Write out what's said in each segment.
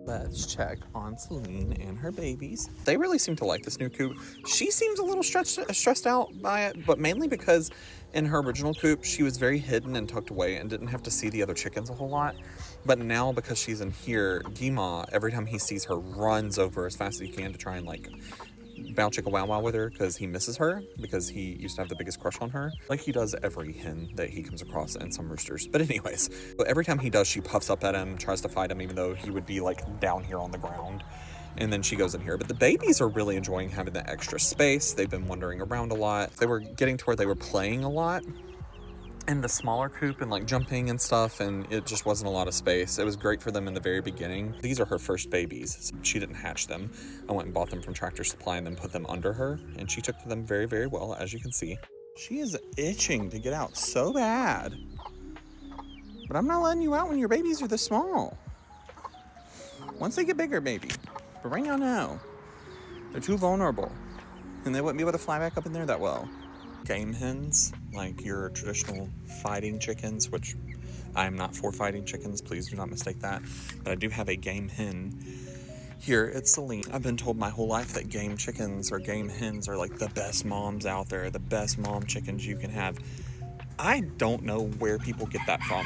Let's check on Celine and her babies. They really seem to like this new coop. She seems a little stressed out by it, but mainly because in her original coop, she was very hidden and tucked away and didn't have to see the other chickens a whole lot. But now, because she's in here, Gima, every time he sees her, runs over as fast as he can to try and bow chicka wow wow with her because he misses her, because he used to have the biggest crush on her, like he does every hen that he comes across, and some roosters. But anyways, every time he does, she puffs up at him, tries to fight him, even though he would be down here on the ground. And then she goes in here. But the babies are really enjoying having the extra space. They've been wandering around a lot. They were getting to where they were playing a lot in the smaller coop and jumping and stuff, and it just wasn't a lot of space. It was great for them in the very beginning. These are her first babies. She didn't hatch them. I went and bought them from Tractor Supply and then put them under her, and she took to them very, very well, as you can see. She is itching to get out so bad. But I'm not letting you out when your babies are this small. Once they get bigger, maybe. But right now, no. They're too vulnerable, and they wouldn't be able to fly back up in there that well. Game hens, like your traditional fighting chickens, which I'm not for fighting chickens, please do not mistake that, but I do have a game hen here at Celine. I've been told my whole life that game chickens or game hens are like the best moms out there, the best mom chickens you can have. I don't know where people get that from,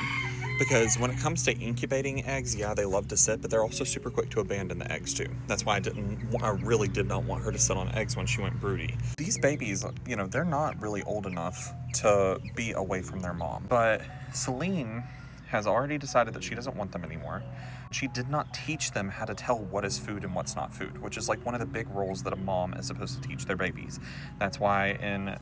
because when it comes to incubating eggs, yeah, they love to sit, but they're also super quick to abandon the eggs too. That's why I really did not want her to sit on eggs when she went broody. These babies, they're not really old enough to be away from their mom, but Celine has already decided that she doesn't want them anymore. She did not teach them how to tell what is food and what's not food, which is one of the big roles that a mom is supposed to teach their babies. That's why in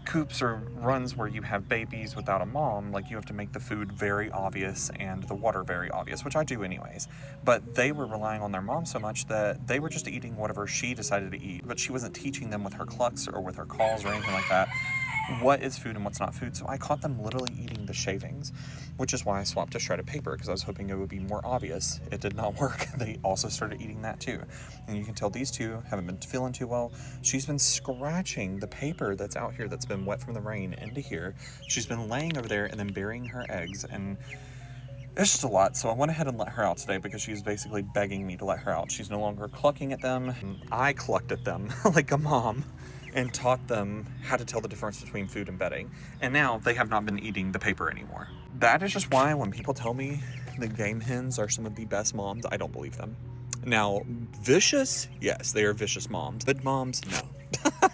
coops or runs where you have babies without a mom, you have to make the food very obvious and the water very obvious, which I do anyways. But they were relying on their mom so much that they were just eating whatever she decided to eat, but she wasn't teaching them with her clucks or with her calls or anything like that what is food and what's not food. So I caught them literally eating the shavings, which is why I swapped to shredded paper, because I was hoping it would be more obvious. It did not work. They also started eating that too. And you can tell these two haven't been feeling too well. She's been scratching the paper that's out here that's been wet from the rain into here. She's been laying over there and then burying her eggs, and it's just a lot. So I went ahead and let her out today because she's basically begging me to let her out. She's no longer clucking at them. I clucked at them like a mom and taught them how to tell the difference between food and bedding. And now they have not been eating the paper anymore. That is just why when people tell me the game hens are some of the best moms, I don't believe them. Now, vicious, yes, they are vicious moms. Good moms, no.